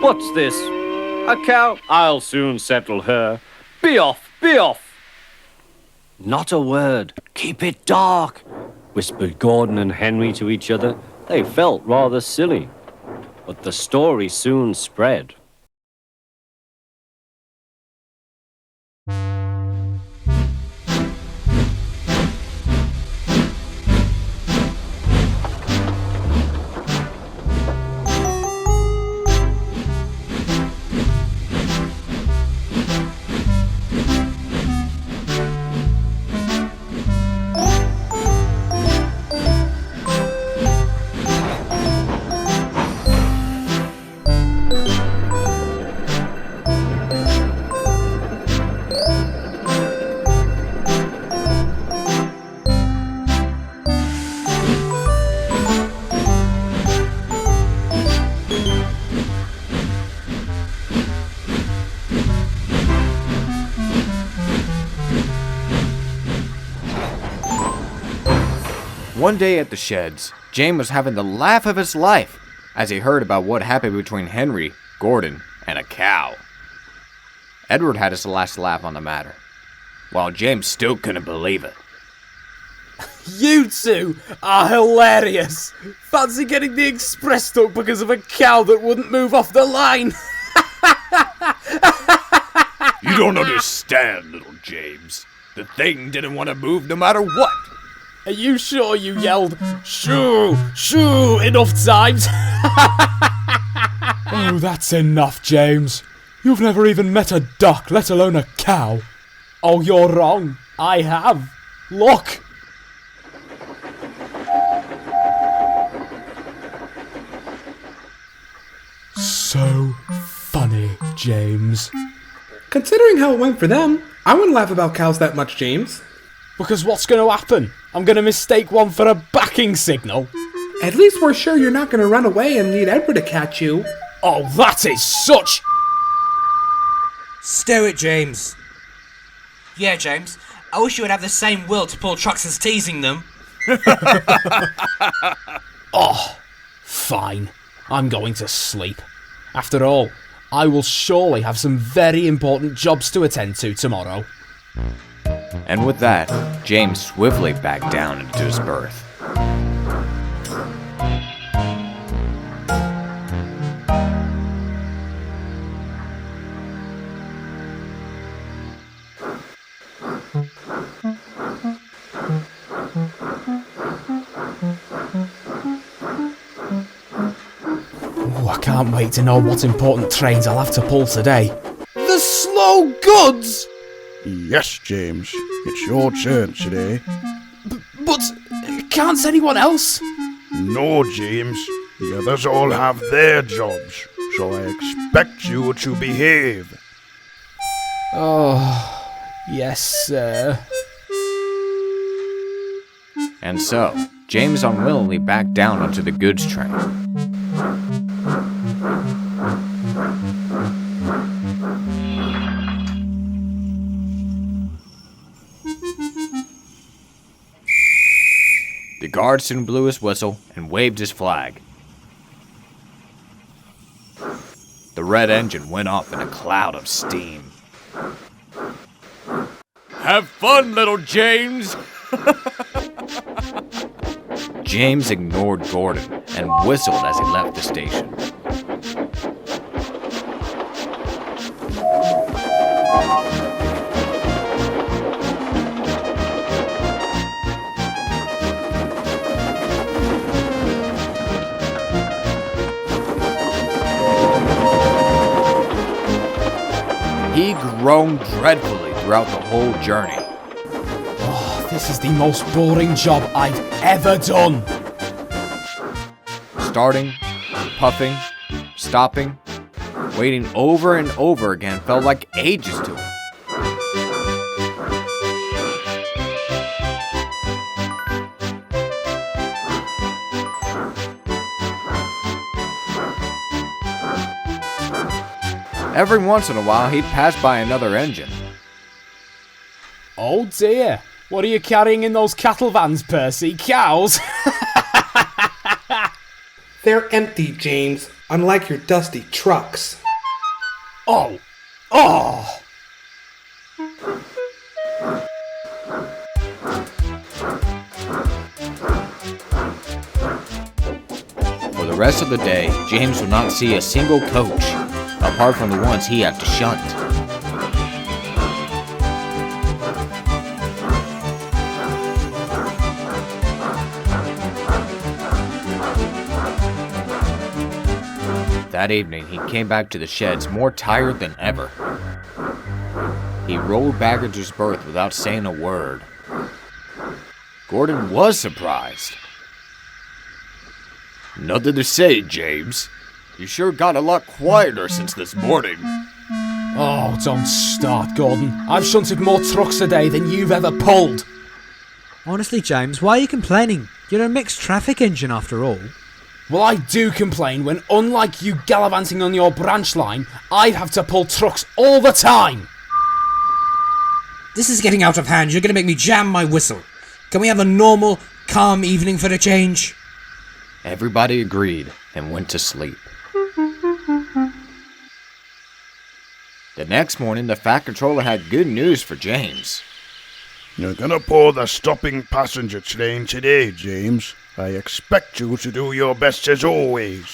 What's this? A cow? I'll soon settle her. Be off, be off! Not a word. Keep it dark, whispered Gordon and Henry to each other. They felt rather silly. But the story soon spread. One day at the sheds, James was having the laugh of his life as he heard about what happened between Henry, Gordon, and a cow. Edward had his last laugh on the matter, while James still couldn't believe it. You two are hilarious! Fancy getting the express stuck because of a cow that wouldn't move off the line! You don't understand, little James. The thing didn't want to move no matter what. Are you sure you yelled, shoo, shoo, enough times? Oh, that's enough, James. You've never even met a duck, let alone a cow. Oh, you're wrong. I have. Look! So funny, James. Considering how it went for them, I wouldn't laugh about cows that much, James. Because what's going to happen? I'm going to mistake one for a backing signal. At least we're sure you're not going to run away and need Edward to catch you. Oh, that is such... Stow it, James. Yeah, James. I wish you would have the same will to pull trucks as teasing them. Oh, fine. I'm going to sleep. After all, I will surely have some very important jobs to attend to tomorrow. And with that, James swiftly backed down into his berth. Oh, I can't wait to know what important trains I'll have to pull today. The slow goods! Yes, James. It's your turn today. But can't anyone else? No, James. The others all have their jobs, so I expect you to behave. Oh, yes, sir. And so, James unwillingly backed down onto the goods train. The guard soon blew his whistle and waved his flag. The red engine went off in a cloud of steam. Have fun, little James. James ignored Gordon and whistled as he left the station. He groaned dreadfully throughout the whole journey. Oh, this is the most boring job I've ever done. Starting, puffing, stopping, waiting over and over again felt like ages to him. Every once in a while, he'd pass by another engine. Oh dear, what are you carrying in those cattle vans, Percy? Cows? They're empty, James, unlike your dusty trucks. Oh! Oh! For the rest of the day, James would not see a single coach, apart from the ones he had to shunt. That evening, he came back to the sheds more tired than ever. He rolled back into his berth without saying a word. Gordon was surprised. Nothing to say, James. You sure got a lot quieter since this morning. Oh, don't start, Gordon. I've shunted more trucks a day than you've ever pulled. Honestly, James, why are you complaining? You're a mixed traffic engine after all. Well, I do complain when, unlike you gallivanting on your branch line, I have to pull trucks all the time. This is getting out of hand. You're going to make me jam my whistle. Can we have a normal, calm evening for a change? Everybody agreed and went to sleep. The next morning, the Fat Controller had good news for James. You're gonna pull the stopping passenger train today, James. I expect you to do your best as always.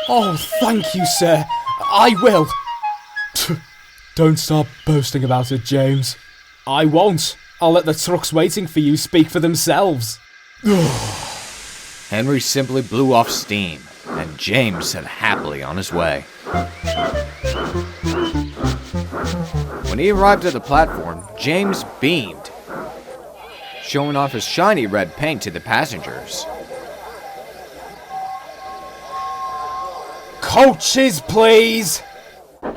Oh, thank you, sir. I will. Don't start boasting about it, James. I won't. I'll let the trucks waiting for you speak for themselves. Henry simply blew off steam, and James set happily on his way. When he arrived at the platform, James beamed, showing off his shiny red paint to the passengers. Coaches, please! On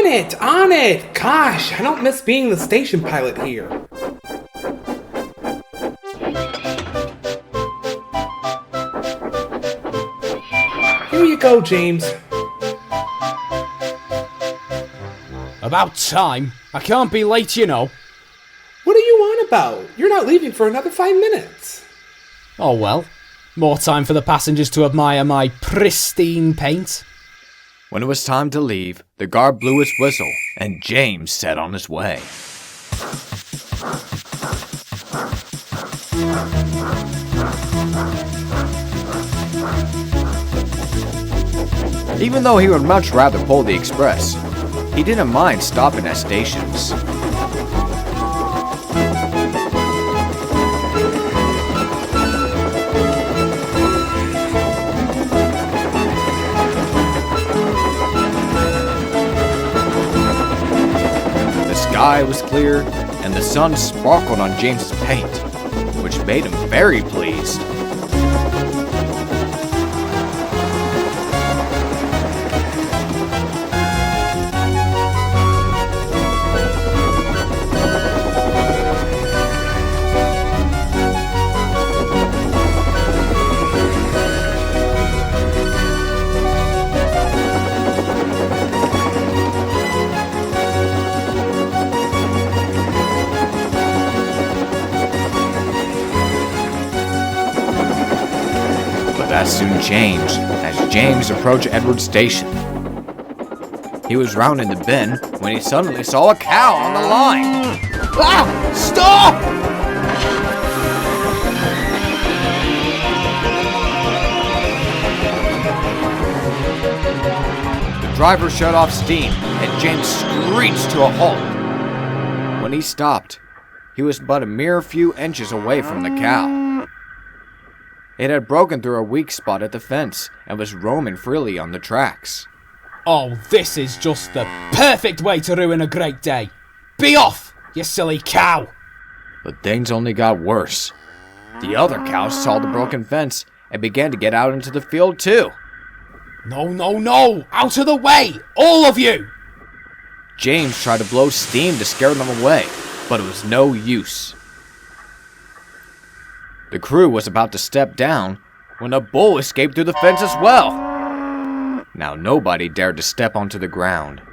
it! Gosh, I don't miss being the station pilot here. Here you go, James. About time. I can't be late, you know. What are you on about? You're not leaving for another 5 minutes. Oh well. More time for the passengers to admire my pristine paint. When it was time to leave, the guard blew his whistle, and James set on his way. Even though he would much rather pull the express, he didn't mind stopping at stations. The sky was clear, and the sun sparkled on James's paint, which made him very pleased. That soon changed as James approached Edward's station. He was rounding the bend when he suddenly saw a cow on the line. Ah! Stop! The driver shut off steam and James screeched to a halt. When he stopped, he was but a mere few inches away from the cow. It had broken through a weak spot at the fence and was roaming freely on the tracks. Oh, this is just the perfect way to ruin a great day. Be off, you silly cow! But things only got worse. The other cows saw the broken fence and began to get out into the field too. No, no, no! Out of the way! All of you! James tried to blow steam to scare them away, but it was no use. The crew was about to step down when a bull escaped through the fence as well. Now nobody dared to step onto the ground.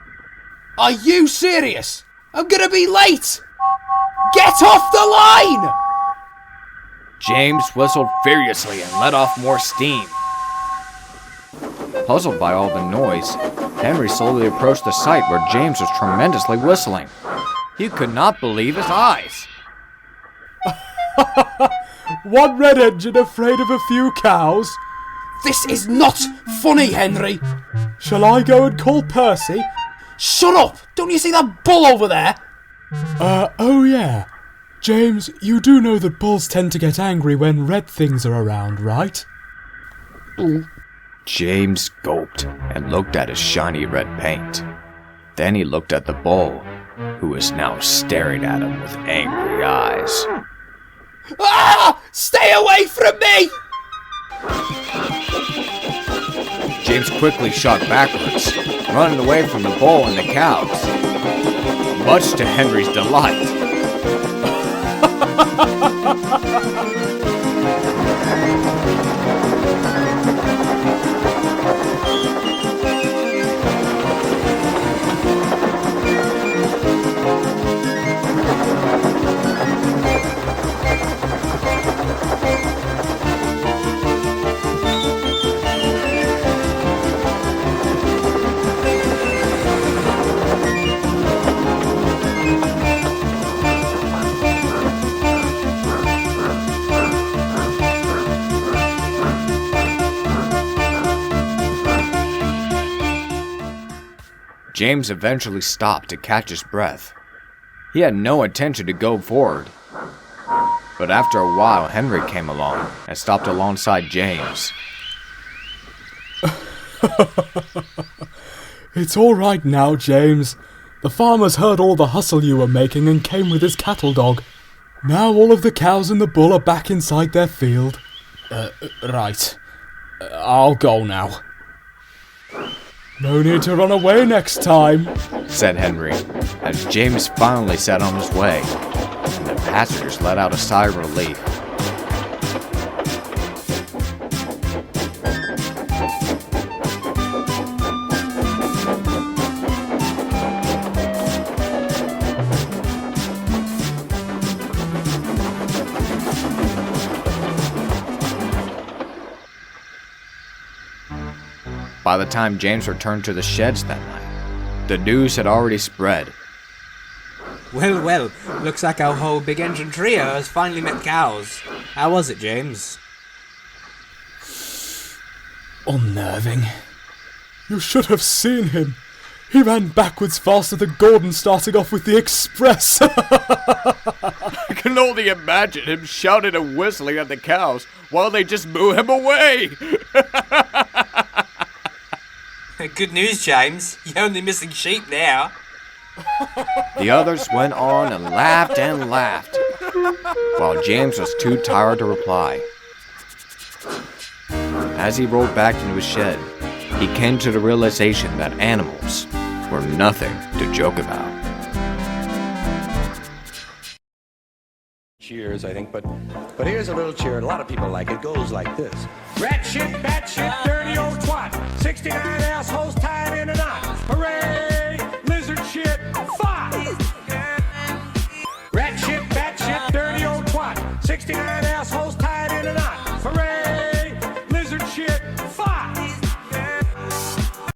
Are you serious? I'm gonna be late! Get off the line! James whistled furiously and let off more steam. Puzzled by all the noise, Henry slowly approached the site where James was tremendously whistling. He could not believe his eyes. One red engine afraid of a few cows? This is not funny, Henry. Shall I go and call Percy? Shut up! Don't you see that bull over there? Oh yeah. James, you do know that bulls tend to get angry when red things are around, right? James gulped and looked at his shiny red paint. Then he looked at the bull, who was now staring at him with angry eyes. Ah! Stay away from me! James quickly shot backwards, running away from the bull and the cows, much to Henry's delight. James eventually stopped to catch his breath. He had no intention to go forward. But after a while, Henry came along and stopped alongside James. It's all right now, James. The farmer's heard all the hustle you were making and came with his cattle dog. Now all of the cows and the bull are back inside their field. Right. I'll go now. No need to run away next time, said Henry, as James finally set on his way, and the passengers let out a sigh of relief. By the time James returned to the sheds that night, the news had already spread. Well, well, looks like our whole big engine trio has finally met cows. How was it, James? Unnerving. You should have seen him. He ran backwards faster than Gordon starting off with the express. I can only imagine him shouting and whistling at the cows while they just moo him away. Good news, James. You're only missing sheep now. The others went on and laughed, while James was too tired to reply. As he rolled back into his shed, he came to the realization that animals were nothing to joke about. Cheers, I think, but here's a little cheer. A lot of people like it. It goes like this. Rat shit, bat shit, dirty old twat. 69 assholes tied in a knot.